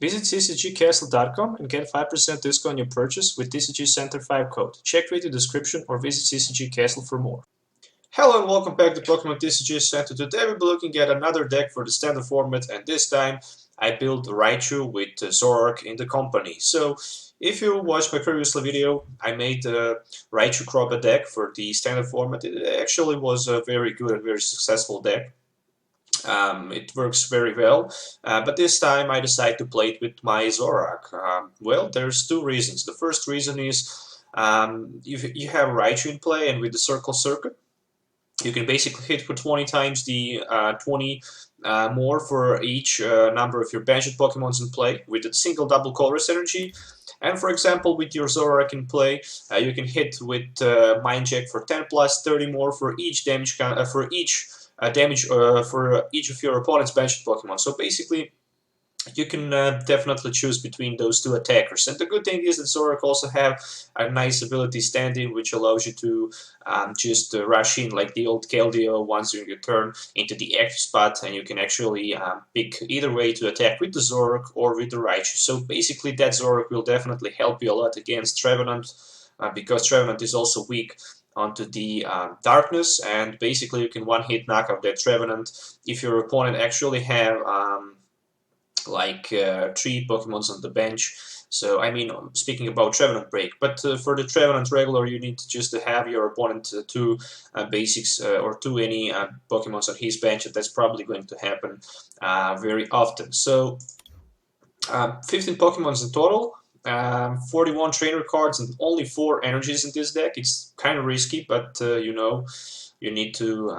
Visit CCGCastle.com and get 5% discount on your purchase with TCG Center 5 code. Check video description or visit CCG Castle for more. Hello and welcome back to Pokemon TCG Center. Today we'll be looking at another deck for the standard format, and this time I built Raichu with Zoroark in the company. So if you watched my previous video, I made the Raichu Crobat deck for the standard format. It actually was a very good and very successful deck. It works very well, but this time I decided to play it with my Zoroark. Well, there's two reasons. The first reason is you have Raichu in play, and with the Circle Circuit, you can basically hit for 20 times the 20 more for each number of your banished Pokemons in play with a single double Colress energy. And for example, with your Zoroark in play, you can hit with Mind Jack for 10 plus 30 more for each damage for each of your opponent's banished Pokemon. So basically, you can definitely choose between those two attackers. And the good thing is that Zoroark also have a nice ability standing, which allows you to just rush in like the old Keldeo once during your turn into the active spot, and you can actually pick either way to attack with the Zoroark or with the Raichu. So basically, that Zoroark will definitely help you a lot against Trevenant, because Trevenant is also weak onto the darkness, and basically you can one-hit knock out that Trevenant if your opponent actually have like 3 Pokemons on the bench. So I mean, speaking about Trevenant Break, but for the Trevenant regular, you need to just have your opponent 2 basics or 2 any Pokemons on his bench, and that's probably going to happen very often. So 15 Pokemons in total. 41 trainer cards and only 4 energies in this deck. It's kind of risky, but you know, you need to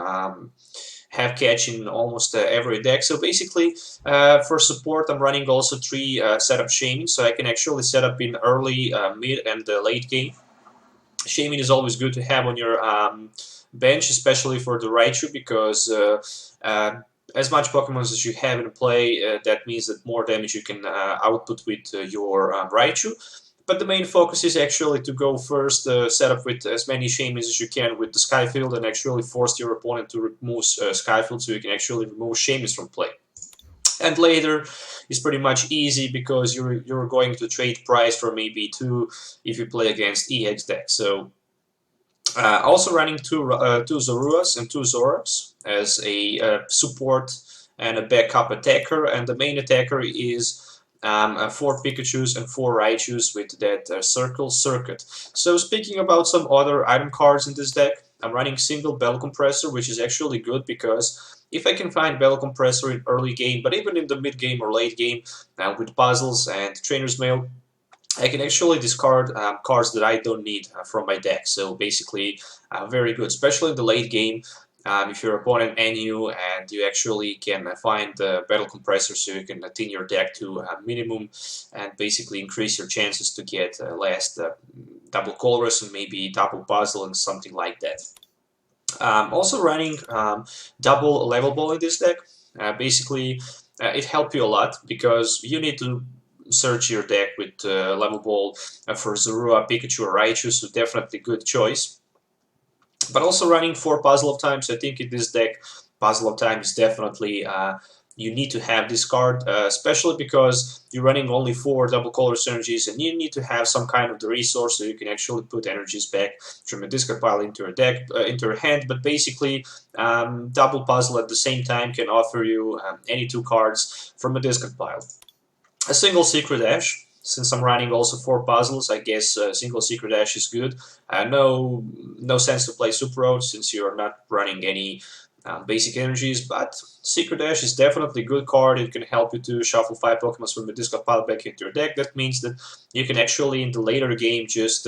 have catch in almost every deck. So basically, for support, I'm running also 3 setup Shaman, so I can actually set up in early, mid, and late game. Shaman is always good to have on your bench, especially for the Raichu, because as much Pokemon as you have in play, that means that more damage you can output with your Raichu. But the main focus is actually to go first, set up with as many Shamans as you can with the Skyfield, and actually force your opponent to remove Skyfield, so you can actually remove Shamans from play. And later is pretty much easy, because you're going to trade price for maybe 2 if you play against EX deck. So also running 2 Zoruas and 2 Zoroarks as a support and a backup attacker, and the main attacker is 4 Pikachus and 4 Raichus with that Circle Circuit. So speaking about some other item cards in this deck, I'm running single Bell Compressor, which is actually good, because if I can find Bell Compressor in early game, but even in the mid game or late game, with puzzles and Trainer's Mail, I can actually discard cards that I don't need from my deck. So basically, very good, especially in the late game. If your opponent and you actually can find the Battle Compressor, so you can thin your deck to a minimum and basically increase your chances to get last double Colress and maybe double puzzle and something like that. Also running double Level Ball in this deck. Basically, it helps you a lot, because you need to search your deck with Level Ball for Zorua, Pikachu, or Raichu, so definitely good choice. But also running 4 Puzzle of Time, so I think in this deck, Puzzle of Time is definitely, you need to have this card, especially because you're running only 4 double Colress energies, and you need to have some kind of the resource so you can actually put energies back from a discard pile into your deck, into your hand. But basically, double puzzle at the same time can offer you any 2 cards from a discard pile. A single Secret Dash. Since I'm running also 4 puzzles, I guess single Secret Dash is good. No sense to play Super Road, since you're not running any basic energies, but Secret Dash is definitely a good card. It can help you to shuffle 5 Pokemon from the discard pile back into your deck. That means that you can actually, in the later game, just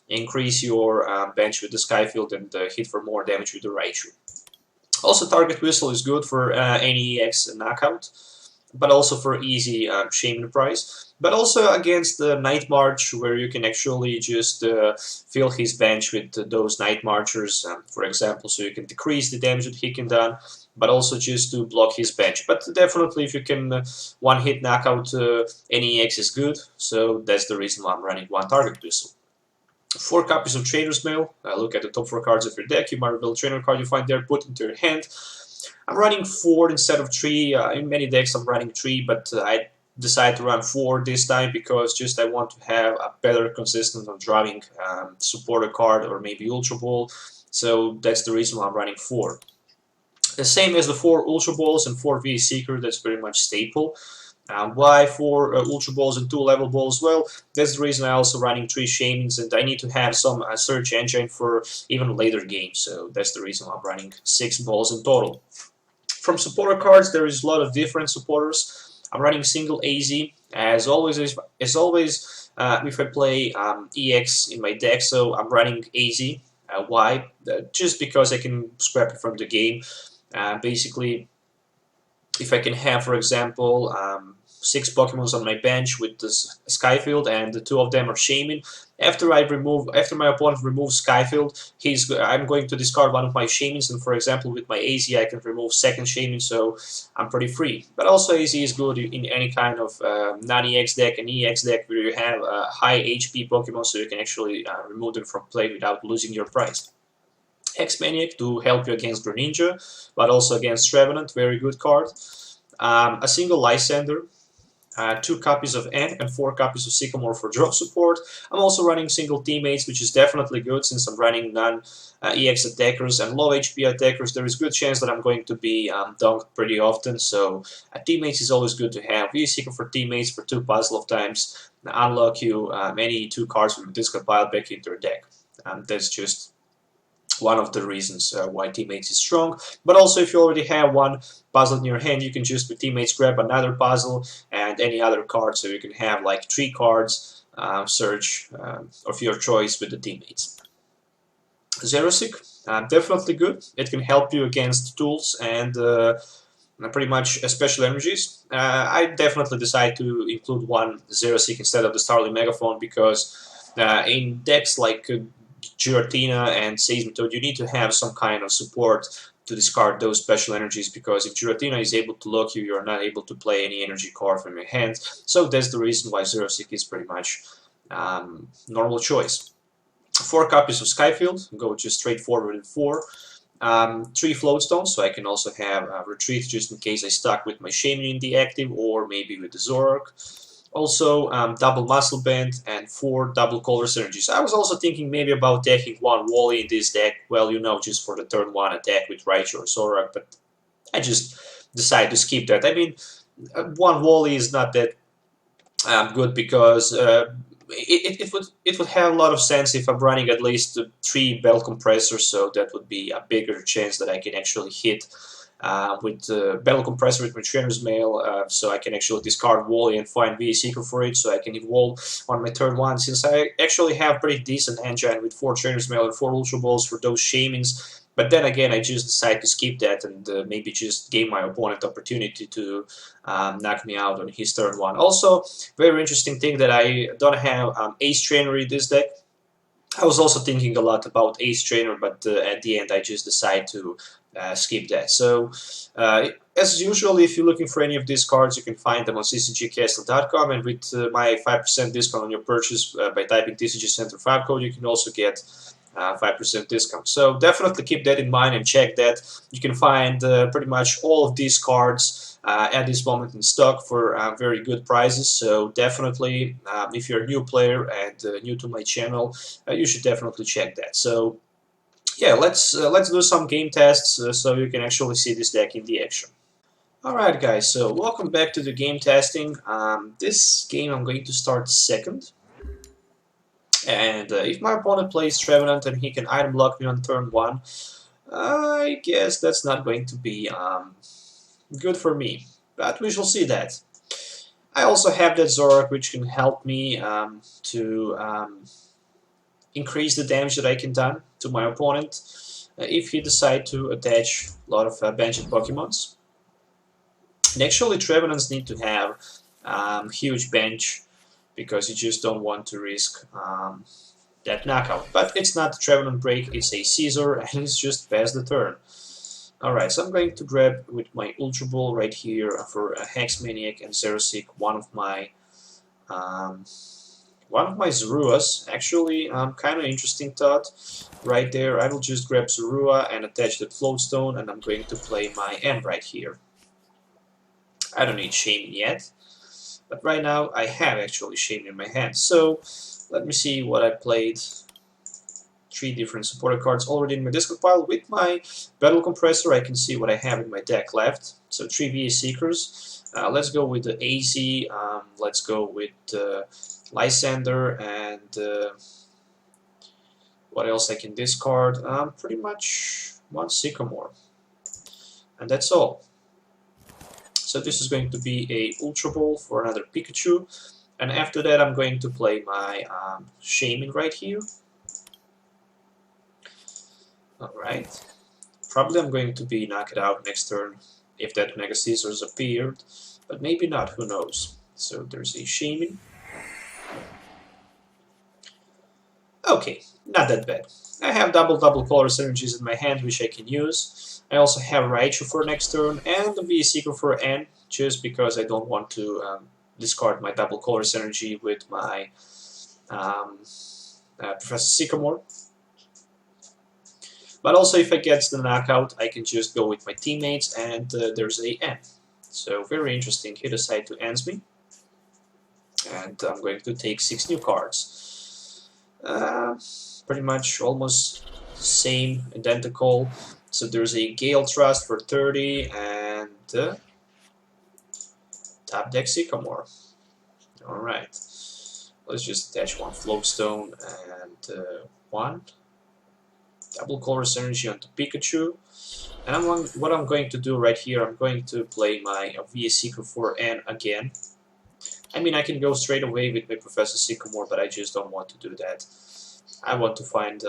increase your bench with the Skyfield and hit for more damage with the Raichu. Also, Target Whistle is good for any EX knockout, but also for easy Shaman price. But also against the Night March, where you can actually just fill his bench with those Night Marchers, for example, so you can decrease the damage that he can do, but also just to block his bench. But definitely, if you can one-hit knockout any EX is good, so that's the reason why I'm running 1 Target Whistle. 4 copies of Trainer's Mail. Look at the top 4 cards of your deck. You mark a trainer card you find there, put into your hand. I'm running 4 instead of 3. In many decks I'm running 3, but I decide to run 4 this time because just I want to have a better consistency on drawing supporter card or maybe Ultra Ball. So that's the reason why I'm running 4. The same as the 4 Ultra Balls and 4 VA Seeker, that's pretty much staple. Why 4 Ultra Balls and 2 Level Balls? Well, that's the reason I'm also running 3 Shamans, and I need to have some search engine for even later games. So that's the reason I'm running 6 balls in total. From supporter cards, there is a lot of different supporters. I'm running single AZ. As always, if I play EX in my deck, so I'm running AZ. Why? Just because I can scrap it from the game. Basically, if I can have, for example, 6 Pokemons on my bench with this Skyfield, and the 2 of them are Shaman. After my opponent removes Skyfield, I'm going to discard one of my Shamans, and for example, with my AZ, I can remove second Shaman, so I'm pretty free. But also, AZ is good in any kind of non-EX deck and EX deck where you have high HP Pokemon, so you can actually remove them from play without losing your prize. X-Maniac to help you against Greninja, but also against Trevenant, very good card. A single Lysander, 2 copies of Ant, and 4 copies of Sycamore for drop support. I'm also running single Teammates, which is definitely good since I'm running non-EX attackers and low HP attackers. There is good chance that I'm going to be dunked pretty often, so Teammates is always good to have. VA Seeker for Teammates for 2 puzzle of times. Unlock you any 2 cards from the discard pile back into your deck. That's just one of the reasons why Teammates is strong. But also, if you already have 1 puzzle in your hand, you can just with Teammates grab another puzzle and any other card, so you can have like 3 cards search of your choice with the Teammates. Zoroark, definitely good. It can help you against tools and pretty much special energies. I definitely decide to include 1 Zoroark instead of the Starly Megaphone because in decks like Giratina and Seismitoad, you need to have some kind of support to discard those special energies, because if Giratina is able to lock you, you're not able to play any energy card from your hand. So that's the reason why Zoroark is pretty much normal choice. 4 copies of Skyfield, go just straight forward with 4. 3 Floatstones, so I can also have Retreat just in case I stuck with my Shaman in the active or maybe with the Zoroark. Also, double Muscle Band and 4 double Color Synergies. I was also thinking maybe about taking 1 Wally in this deck, well, you know, just for the turn 1 attack with Raichu or Zoroark, but I just decided to skip that. I mean, 1 Wally is not that good because it would have a lot of sense if I'm running at least 3 Bell Compressors, so that would be a bigger chance that I can actually hit with Battle Compressor with my Trainer's Mail, so I can actually discard Wally and find VA Seeker for it, so I can evolve on my turn 1, since I actually have pretty decent engine with 4 Trainer's Mail and 4 Ultra Balls for those Shamans. But then again, I just decided to skip that and maybe just give my opponent opportunity to knock me out on his turn 1. Also, very interesting thing that I don't have Ace Trainer in this deck. I was also thinking a lot about Ace Trainer, but at the end I just decided to skip that. So, as usual, if you're looking for any of these cards, you can find them on CCGCastle.com, and with my 5% discount on your purchase by typing TCG Center 5 code, you can also get 5% discount. So definitely keep that in mind and check that. You can find pretty much all of these cards at this moment in stock for very good prices. So definitely, if you're a new player and new to my channel, you should definitely check that. So yeah, let's do some game tests so you can actually see this deck in the action. Alright guys, so welcome back to the game testing. This game I'm going to start second. And if my opponent plays Trevenant and he can item block me on turn 1, I guess that's not going to be good for me. But we shall see that. I also have that Zoroark, which can help me to increase the damage that I can do to my opponent if he decides to attach a lot of benched Pokemons. And actually, Trevenants need to have huge bench, because you just don't want to risk that knockout. But it's not a Trevenant break, it's a Scizor, and it's just past the turn. Alright, so I'm going to grab with my Ultra Ball right here for a Hex Maniac and Zoroark, one of my Zoruas. Actually, kind of interesting thought right there. I will just grab Zorua and attach that Floatstone, and I'm going to play my M right here. I don't need Shaman yet. But right now I have actually Shaymin in my hand. So let me see what I played. 3 different supporter cards already in my discard pile. With my Battle Compressor I can see what I have in my deck left. So 3 VA Seekers. Let's go with the AZ, let's go with Lysander, and what else I can discard? Pretty much 1 Sycamore. And that's all. So this is going to be a Ultra Ball for another Pikachu. And after that I'm going to play my Shaymin right here. Alright. Probably I'm going to be knocked out next turn if that Mega Scizor's appeared. But maybe not, who knows. So there's a Shaymin. Okay, not that bad. I have double colorless energies in my hand which I can use. I also have Raichu for next turn and a VA Seeker for N, just because I don't want to discard my double colorless energy with my Professor Sycamore. But also if I get the knockout I can just go with my teammates and there's a N. So very interesting. He decided to ends me. And I'm going to take 6 new cards. Pretty much almost same, identical. So there's a Gale Trust for 30 and top deck Sycamore. Alright. Let's just attach 1 Floatstone and 1 double colorless energy onto Pikachu. And what I'm going to do right here, I'm going to play my VA Seeker for N again. I mean, I can go straight away with my Professor Sycamore, but I just don't want to do that. I want to find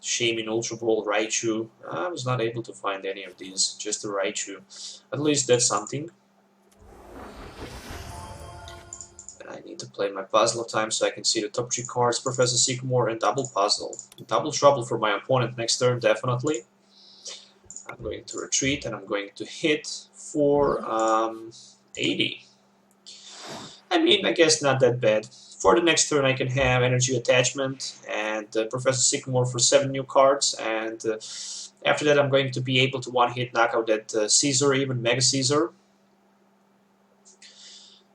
Shaymin, Ultra Ball, Raichu. I was not able to find any of these, just the Raichu. At least that's something. And I need to play my Puzzle of Time so I can see the top 3 cards, Professor Sycamore and Double Puzzle. Double trouble for my opponent next turn, definitely. I'm going to retreat and I'm going to hit for 80. I mean, I guess not that bad. For the next turn I can have Energy Attachment and Professor Sycamore for 7 new cards, and after that I'm going to be able to one-hit knock out that Scizor, even Mega Scizor.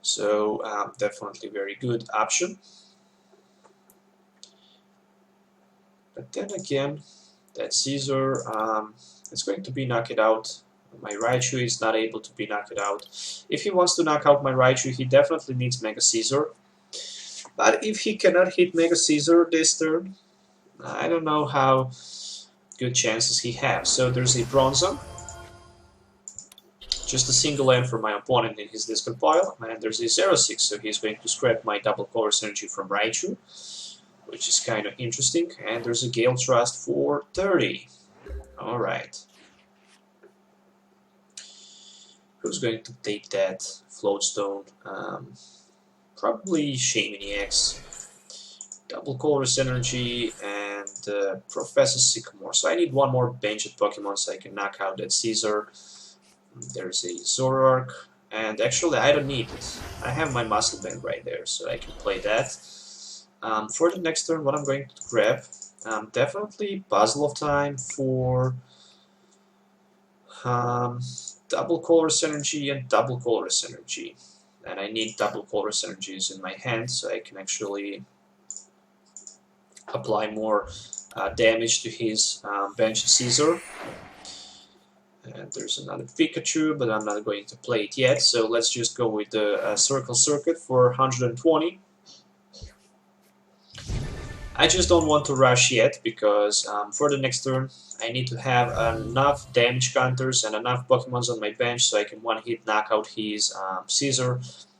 So definitely very good option. But then again, that Scizor, it's going to be knocked out. My Raichu is not able to be knocked out. If he wants to knock out my Raichu, he definitely needs Mega Scizor. But if he cannot hit Mega Scizor this turn, I don't know how good chances he has. So there's a Bronzong. Just a single end for my opponent in his discard pile. And there's a 0-6, so he's going to scrap my double colorless energy from Raichu, which is kind of interesting. And there's a Gale Trust for 30. Alright. Who's going to take that Floatstone? Probably Shaymin EX. Double colorless energy and Professor Sycamore. So I need 1 more benched Pokemon so I can knock out that Scizor. There's a Zoroark. And actually I don't need it. I have my Muscle Band right there, so I can play that. For the next turn, what I'm going to grab, definitely Puzzle of Time for double colorless energy and double colorless energy. And I need double colorless energies in my hand so I can actually apply more damage to his bench Scizor. And there's another Pikachu, but I'm not going to play it yet, so let's just go with the Circle Circuit for 120. I just don't want to rush yet, because for the next turn I need to have enough damage counters and enough Pokemons on my bench so I can one-hit knock out his Scizor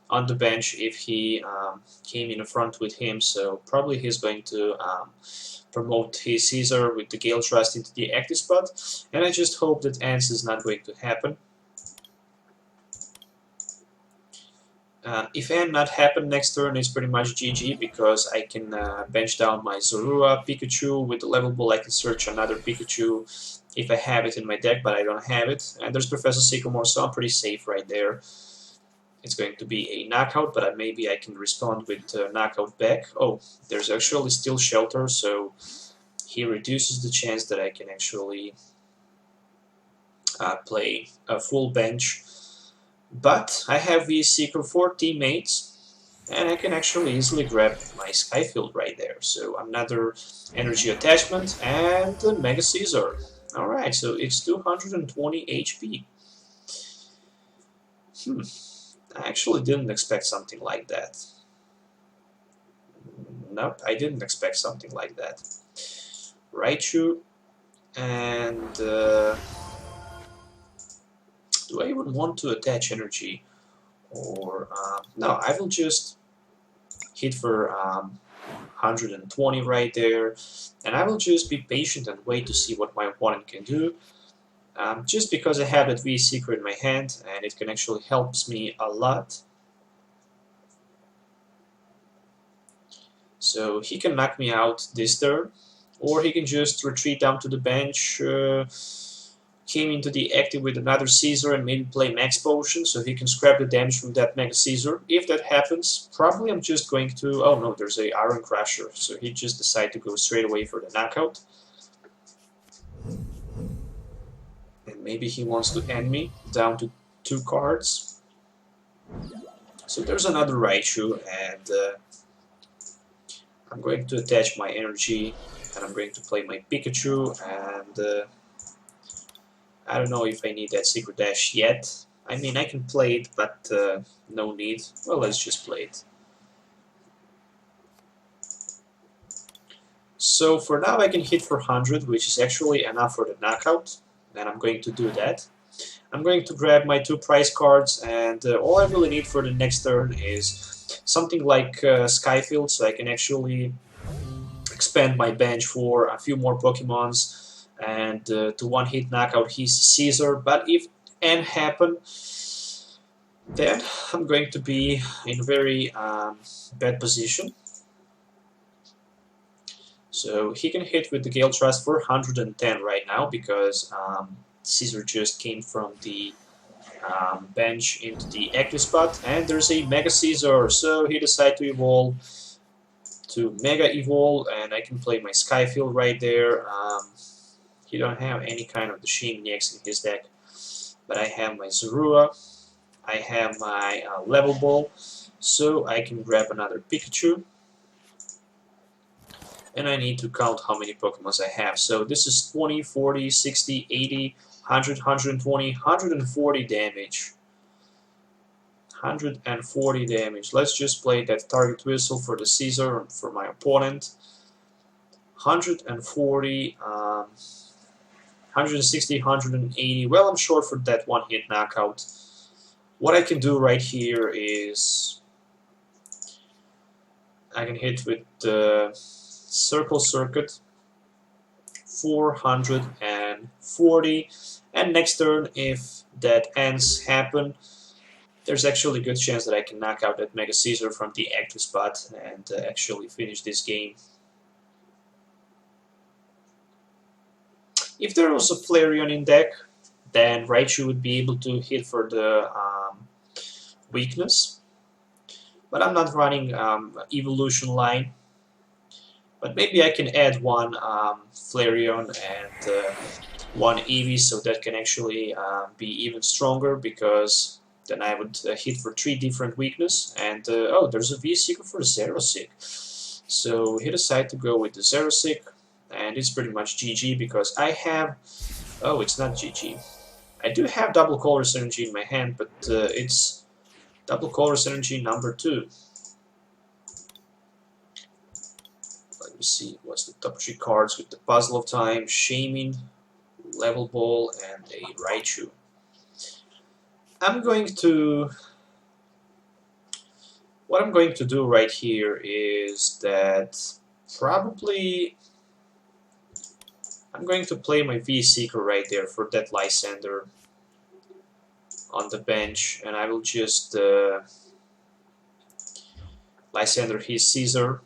on the bench if he came in front with him. So probably he's going to promote his Scizor with the Gale Trust into the active spot, and I just hope that Ants is not going to happen. If N not happen next turn, it's pretty much GG, because I can bench down my Zorua Pikachu. With the level ball I can search another Pikachu if I have it in my deck, but I don't have it. And there's Professor Sycamore, so I'm pretty safe right there. It's going to be a knockout, but maybe I can respond with knockout back. Oh, there's actually still Shelter, so he reduces the chance that I can actually play a full bench But I have the Seeker for teammates, and I can actually easily grab my Skyfield right there. So another energy attachment and the Mega Scizor. Alright, so it's 220 HP. I actually didn't expect something like that. Nope, I didn't expect something like that. Raichu, and do I even want to attach energy? Or no, I will just hit for 120 right there, and I will just be patient and wait to see what my opponent can do. Just because I have that V-Seeker in my hand, and it can actually helps me a lot. So he can knock me out this turn, or he can just retreat down to the bench, came into the active with another Scizor and maybe play Max Potion, so he can scrap the damage from that Mega Scizor. If that happens, probably I'm just going to... Oh no, there's a Iron Crusher, so he just decided to go straight away for the knockout. And maybe he wants to end me down to 2 cards. So there's another Raichu, and I'm going to attach my energy, and I'm going to play my Pikachu, and I don't know if I need that Secret Dash yet. I mean, I can play it, but no need. Well, let's just play it. So for now I can hit for 100, which is actually enough for the knockout, and I'm going to do that. I'm going to grab my 2 prize cards, and all I really need for the next turn is something like Skyfield, so I can actually expand my bench for a few more Pokemons, and to one-hit knockout his Scizor. But if N happen, then I'm going to be in a very bad position. So he can hit with the Gale Thrust for 110 right now, because Scizor just came from the bench into the active spot, and there's a Mega Scizor, so he decided to evolve to Mega Evolve, and I can play my Skyfield right there. He don't have any kind of the Shaymin EX in his deck, but I have my Zorua, I have my Level Ball, so I can grab another Pikachu, and I need to count how many Pokemons I have. So this is 20, 40, 60, 80, 100, 120, 140 damage. 140 damage. Let's just play that target whistle for the Scizor for my opponent. 140, 160, 180. Well, I'm short for that one-hit knockout. What I can do right here is I can hit with the Circle Circuit 440, and next turn, if that ends happen, there's actually a good chance that I can knock out that Mega Scizor from the active spot and actually finish this game. If there was a Flareon in deck, then Raichu would be able to hit for the weakness. But I'm not running Evolution line. But maybe I can add one Flareon and one Eevee, so that can actually be even stronger, because then I would hit for 3 different weakness. And oh, there's a V-Seeker for Zerosic. So he decided to go with the Zerosic, and it's pretty much GG, because I have... Oh, it's not GG. I do have Double Colorless Energy in my hand, but it's Double Colorless Energy number 2. Let me see, what's the top 3 cards with the Puzzle of Time, Shaymin, Level Ball, and a Raichu. What I'm going to do right here is that probably I'm going to play my V-Seeker right there for that Lysander on the bench, and I will just Lysander his Scizor,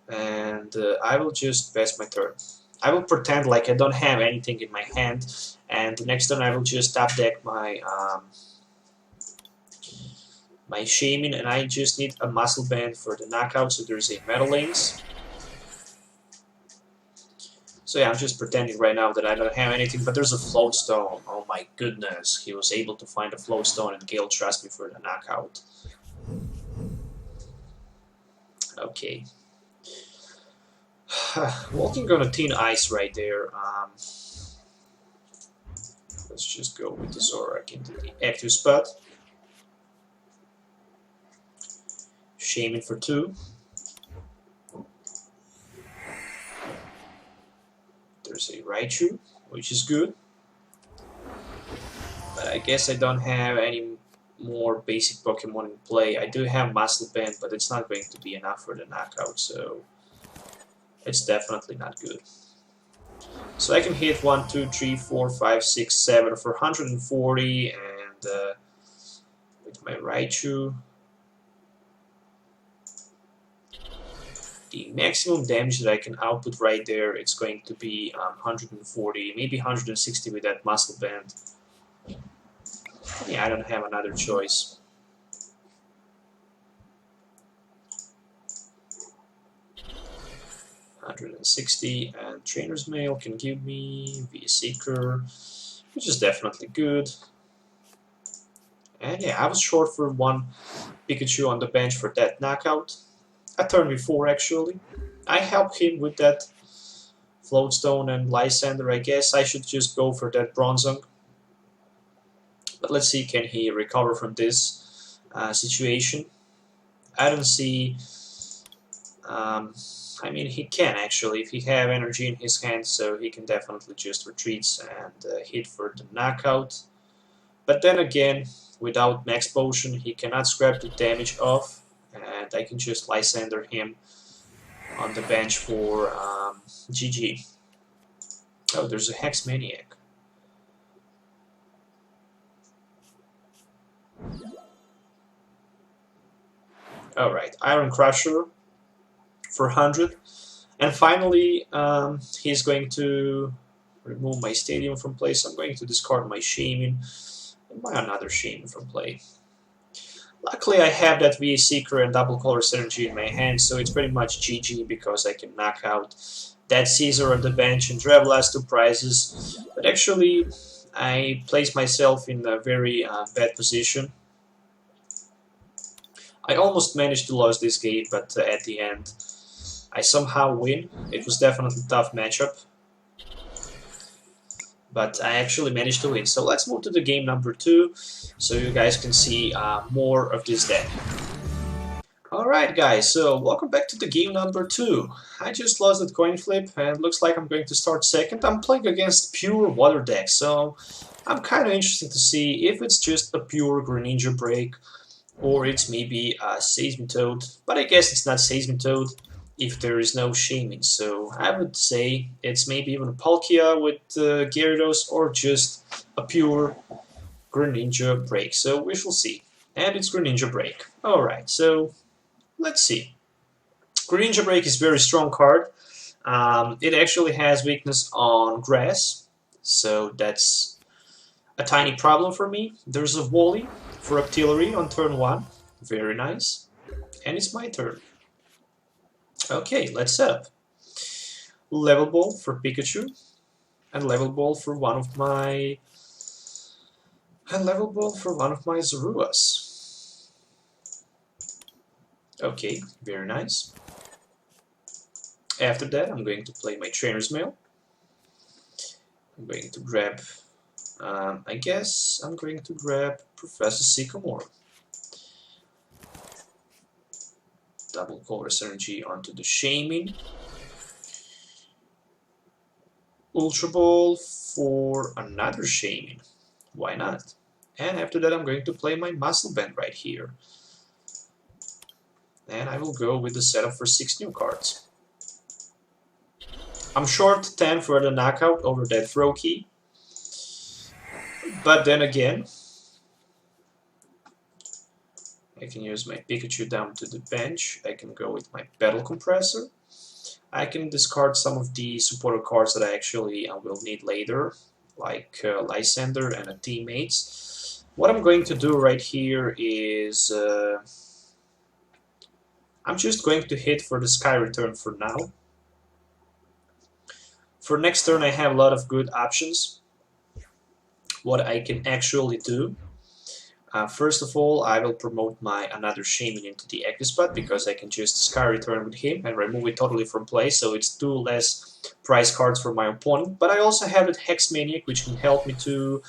and I will just pass my turn. I will pretend like I don't have anything in my hand, and the next turn I will just top deck my my Shaymin, and I just need a Muscle Band for the knockout, so there's a Metal Lynx. So So yeah, I'm just pretending right now that I don't have anything, but there's a float stone. Oh my goodness, he was able to find a float stone and Gale trust me for the knockout. Okay. Walking on a thin ice right there. Let's just go with the Zoroark into the active spot. Shaming for 2. There's a Raichu, which is good. But I guess I don't have any more basic Pokemon in play. I do have Muscle Band, but it's not going to be enough for the knockout, so it's definitely not good. So I can hit 1, 2, 3, 4, 5, 6, 7 for 140, and with my Raichu, the maximum damage that I can output right there, it's going to be 140, maybe 160 with that Muscle Band. Yeah, I don't have another choice. $160, and Trainer's Mail can give me VS Seeker, which is definitely good. And yeah, I was short for 1 Pikachu on the bench for that knockout. A turn before, actually. I helped him with that Floatstone and Lysander. I guess I should just go for that Bronzong. But let's see, can he recover from this situation? I don't see... I mean, he can actually, if he have energy in his hand, so he can definitely just retreat and hit for the knockout. But then again, without Max Potion, he cannot scrap the damage off, and I can just Lysander him on the bench for GG. Oh, there's a Hex Maniac. Alright, Iron Crusher for 100. And finally, he's going to remove my Stadium from play, so I'm going to discard my Shaman and buy another Shaman from play. Luckily, I have that VS Seeker and Double Color Synergy in my hand, so it's pretty much GG because I can knock out that Scizor on the bench and grab last 2 prizes. But actually, I placed myself in a very bad position. I almost managed to lose this game, but at the end, I somehow win. It was definitely a tough matchup, but I actually managed to win. So let's move to the game number 2, so you guys can see more of this deck. Alright guys, so welcome back to the game number 2. I just lost that coin flip and looks like I'm going to start second. I'm playing against pure water deck, so I'm kind of interested to see if it's just a pure Greninja break or it's maybe a Seismitoad, but I guess it's not Seismitoad if there is no Shaman, so I would say it's maybe even a Palkia with Gyarados or just a pure Greninja break, so we shall see. And it's Greninja break. Alright, so let's see. Greninja break is a very strong card. It actually has weakness on grass, so that's a tiny problem for me. There's a Volley for Artillery on turn 1. Very nice. And it's my turn. Okay, let's set up. Level Ball for Pikachu. And Level Ball for one of my... Zoruas. Okay, very nice. After that, I'm going to play my Trainer's Mail. I'm going to grab... I guess I'm going to grab Professor Sycamore. Double Color Synergy onto the Shaman. Ultra Ball for another Shaman. Why not? And after that I'm going to play my Muscle Band right here. And I will go with the setup for 6 new cards. I'm short 10 for the knockout over that throw key. But then again, I can use my Pikachu down to the bench. I can go with my Battle Compressor. I can discard some of the supporter cards that I actually will need later, like Lysander and a Teammates. What I'm going to do right here is I'm just going to hit for the Sky Return for now. For next turn I have a lot of good options what I can actually do. First of all, I will promote my another Shaman into the active spot because I can just Sky Return with him and remove it totally from play, so it's 2 less prize cards for my opponent. But I also have that Hex Maniac, which can help me to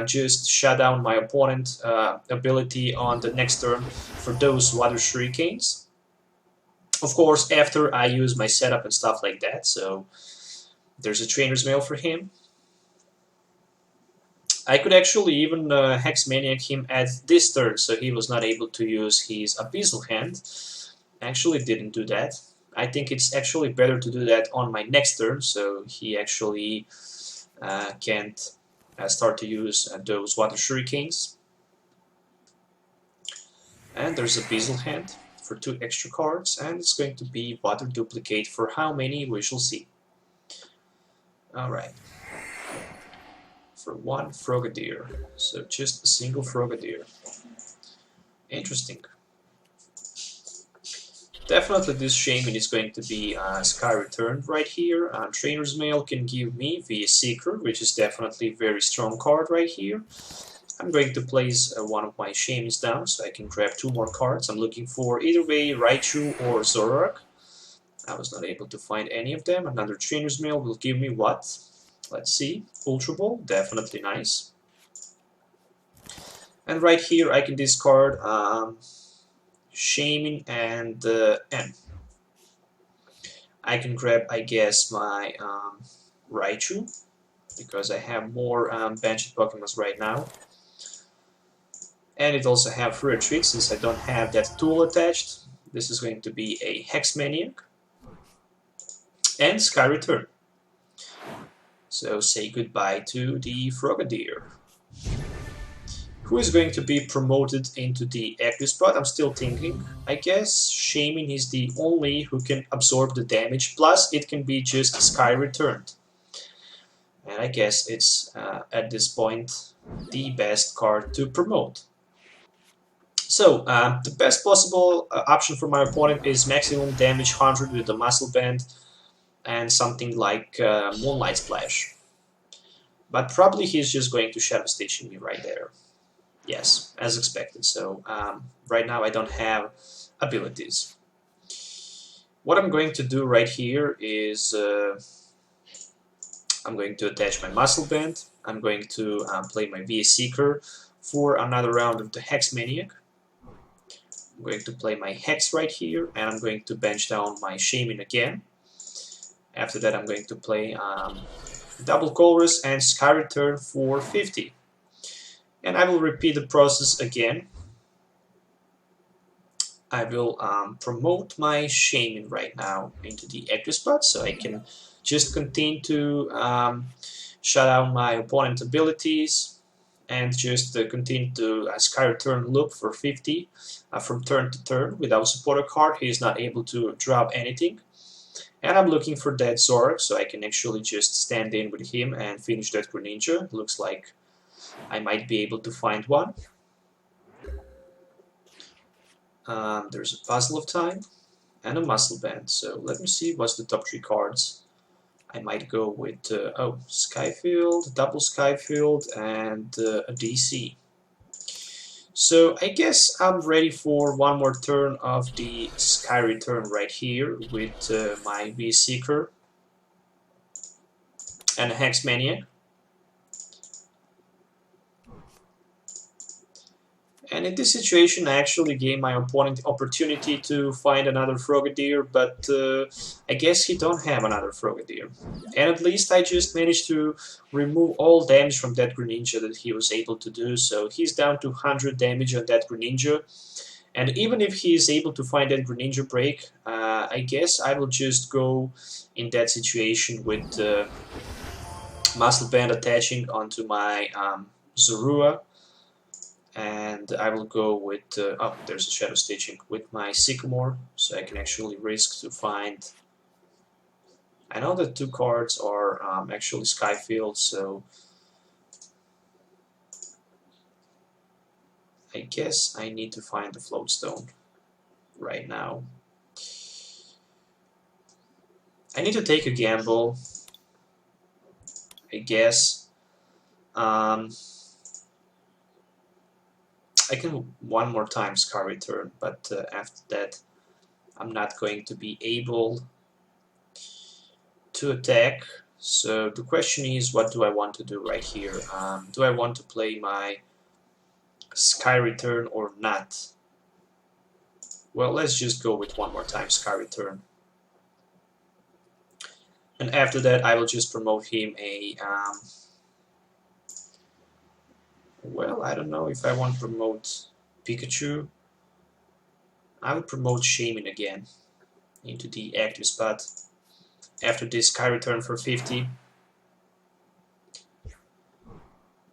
just shut down my opponent ability on the next turn for those Water Shurikens. Of course, after I use my setup and stuff like that, so there's a Trainer's Mail for him. I could actually even Hex Maniac him at this turn, so he was not able to use his Abyssal Hand. Actually didn't do that. I think it's actually better to do that on my next turn, so he actually can't start to use those Water Shurikens. And there's Abyssal Hand for 2 extra cards, and it's going to be Water Duplicate for how many we shall see. Alright. For 1 Frogadier, so just a single Frogadier. Interesting. Definitely this Shaman is going to be Sky Returned right here. Trainer's Mail can give me via Seeker, which is definitely a very strong card right here. I'm going to place one of my Shamans down so I can grab 2 more cards. I'm looking for either way Raichu or Zoroark. I was not able to find any of them. Another Trainer's Mail will give me what? Let's see, Ultra Ball, definitely nice. And right here I can discard Shaman and M. I can grab, I guess, my Raichu, because I have more benched Pokemon right now. And it also have free retreat since I don't have that tool attached. This is going to be a Hex Maniac and Sky Return. So say goodbye to the Frogadier, who is going to be promoted into the active spot. I'm still thinking. I guess Shaman is the only who can absorb the damage, plus it can be just Sky Returned. And I guess it's, at this point, the best card to promote. So, the best possible option for my opponent is maximum damage 100 with the Muscle Band and something like Moonlight Splash. But probably he's just going to Shadow Stitching me right there. Yes, as expected. So right now I don't have abilities. What I'm going to do right here is I'm going to attach my Muscle Band. I'm going to play my VS Seeker for another round of the Hex Maniac. I'm going to play my Hex right here, and I'm going to bench down my Shaman again. After that I'm going to play Double Colress and Sky Return for 50. And I will repeat the process again. I will promote my Shaman right now into the active spot, so I can just continue to shut down my opponent's abilities and just continue to Sky Return loop for 50 from turn to turn. Without supporter card, he is not able to drop anything. And I'm looking for that Zoroark, so I can actually just stand in with him and finish that Greninja. Looks like I might be able to find one. There's a Puzzle of Time and a Muscle Band. So let me see what's the top 3 cards. I might go with Skyfield, Double Skyfield, and a DC. So I guess I'm ready for one more turn of the Sky Return right here with my VS Seeker and a Hex Maniac. And in this situation I actually gave my opponent the opportunity to find another Frogadier, but I guess he don't have another Frogadier. And at least I just managed to remove all damage from that Greninja that he was able to do, so he's down to 100 damage on that Greninja. And even if he is able to find that Greninja break, I guess I will just go in that situation with Muscle Band attaching onto my Zorua. And I will go with, oh, there's a Shadow Stitching, with my Sycamore, so I can actually risk to find... I know that 2 cards are actually Skyfield, so I guess I need to find the Floatstone right now. I need to take a gamble. I guess. I can one more time Scar Return, but after that I'm not going to be able to attack. So the question is, what do I want to do right here? Do I want to play my Sky Return or not? Well, let's just go with one more time Sky Return. And after that I will just promote him a... well, I don't know if I want to promote Pikachu. I would promote Shaman again into the active spot after this Sky Return for 50.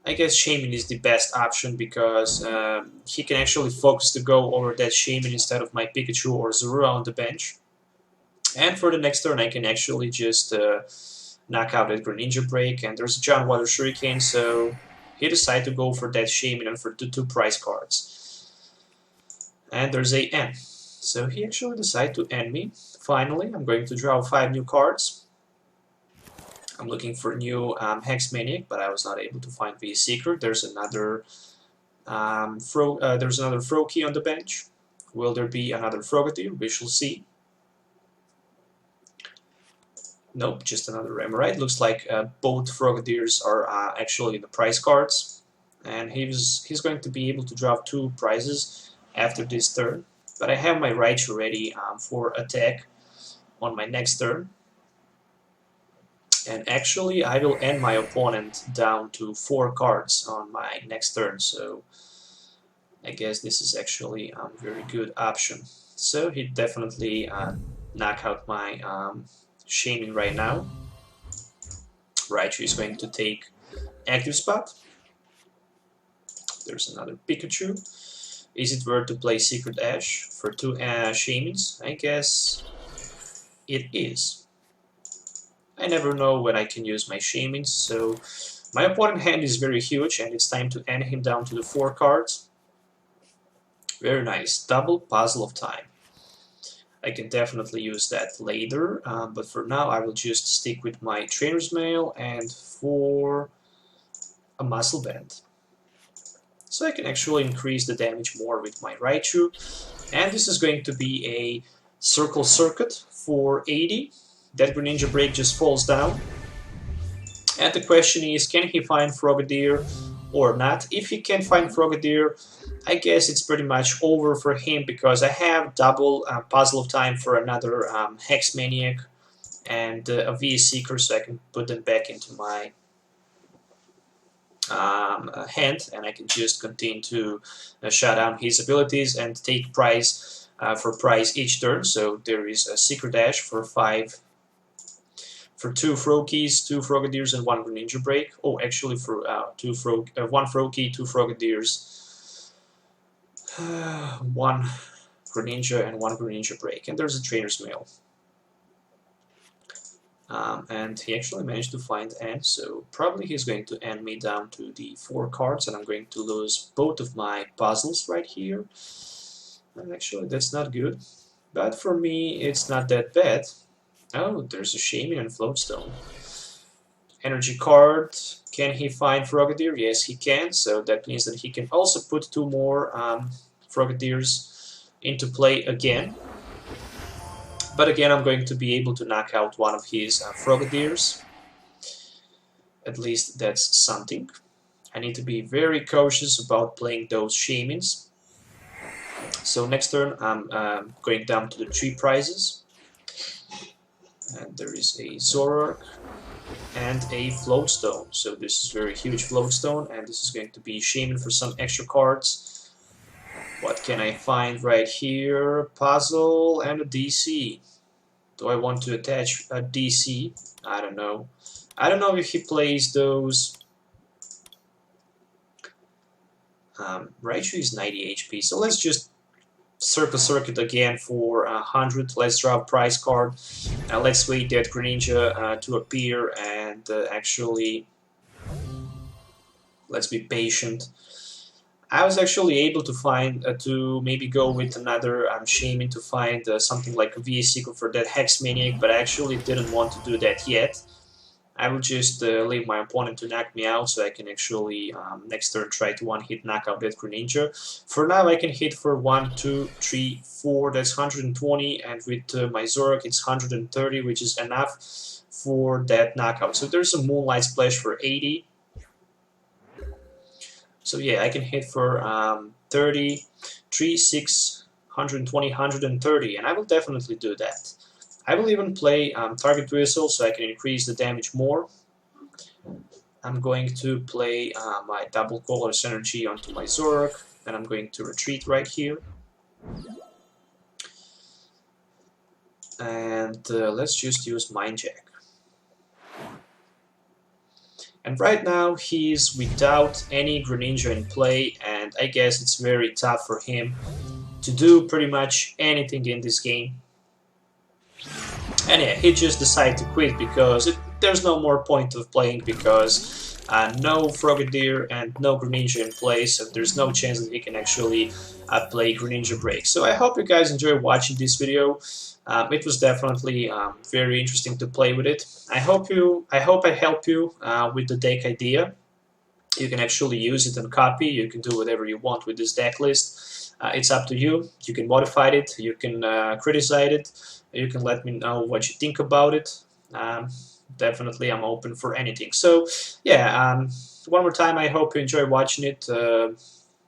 I guess Shaman is the best option because he can actually focus to go over that Shaman instead of my Pikachu or Zoroark on the bench. And for the next turn I can actually just knock out that Greninja break, and there's a Giant Water Shuriken, so he decided to go for that Shaman and for the 2 prize cards. And there's a N. So he actually decided to end me. Finally, I'm going to draw 5 new cards. I'm looking for a new Hex Maniac, but I was not able to find the Secret. There's another Froakie on the bench. Will there be another Frogadier? We shall see. Nope, just another Remoraid. Looks like both Frogadiers are actually in the prize cards, and he's going to be able to draw 2 prizes after this turn. But I have my Raichu ready for attack on my next turn. And actually I will end my opponent down to 4 cards on my next turn, so I guess this is actually a very good option. So he definitely knock out my Shaman right now. Raichu is going to take active spot. There's another Pikachu. Is it worth to play Secret Ash for 2 Shamans? I guess it is. I never know when I can use my Shamans, so my opponent hand is very huge and it's time to end him down to the 4 cards. Very nice. Double Puzzle of Time. I can definitely use that later, but for now I will just stick with my Trainer's Mail and for a Muscle Band. So I can actually increase the damage more with my Raichu. And this is going to be a Circle Circuit for 80. That Greninja break just falls down. And the question is, can he find Frogadier or not? If he can find Frogadier, I guess it's pretty much over for him because I have double Puzzle of Time for another Hex Maniac and a VS Seeker, so I can put them back into my hand, and I can just continue to shut down his abilities and take prize for prize each turn. So there is a Secret Dash for 5, for 2 Froakies, 2 Frogadiers, and 1 Greninja break. Oh, actually for 1 Froakie, 2 Frogadiers, 1 Greninja, and 1 Greninja break. And there's a Trainer's Mail. And he actually managed to find N, so probably he's going to end me down to the 4 cards, and I'm going to lose both of my puzzles right here. And actually, that's not good. But for me, it's not that bad. Oh, there's a Shaman and Floatstone. Energy card. Can he find Frogadier? Yes, he can. So that means that he can also put 2 more Frogadiers into play again. But again, I'm going to be able to knock out one of his Frogadiers. At least that's something. I need to be very cautious about playing those Shamans. So next turn, I'm going down to the 3 prizes. And there is a Zoroark and a Floatstone. So this is very huge Floatstone, and this is going to be Shaman for some extra cards. What can I find right here? Puzzle and a DC. Do I want to attach a DC? I don't know. I don't know if he plays those. Raichu is 90 HP, so let's just Circle Circuit again for 100. Let's draw a prize card. Let's wait that Greninja to appear, and actually let's be patient. I was actually able to find to maybe go with another Shaman to find something like a VS Seeker for that Hex Maniac, but I actually didn't want to do that yet. I will just leave my opponent to knock me out, so I can actually next turn try to one-hit knock out that Greninja. For now, I can hit for 1, 2, 3, 4. That's 120, and with my Zoroark, it's 130, which is enough for that knockout. So there's a Moonlight Splash for 80. So yeah, I can hit for 30, 3, 6, 120, 130, and I will definitely do that. I will even play Target Whistle so I can increase the damage more. I'm going to play my Double Colorless Energy onto my Zoroark, and I'm going to retreat right here. And let's just use Mind Jack. And right now he's without any Greninja in play, and I guess it's very tough for him to do pretty much anything in this game. And yeah, he just decided to quit because there's no more point of playing, because no Frogadier and no Greninja in play, so there's no chance that he can actually play Greninja Break. So I hope you guys enjoyed watching this video. It was definitely very interesting to play with it. I hope I help you with the deck idea. You can actually use it and copy. You can do whatever you want with this deck list. It's up to you. You can modify it. You can criticize it. You can let me know what you think about it. Definitely, I'm open for anything. So yeah, one more time, I hope you enjoy watching it.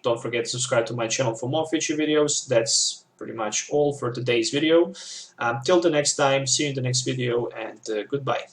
Don't forget to subscribe to my channel for more future videos. That's pretty much all for today's video. Till the next time, see you in the next video, and goodbye.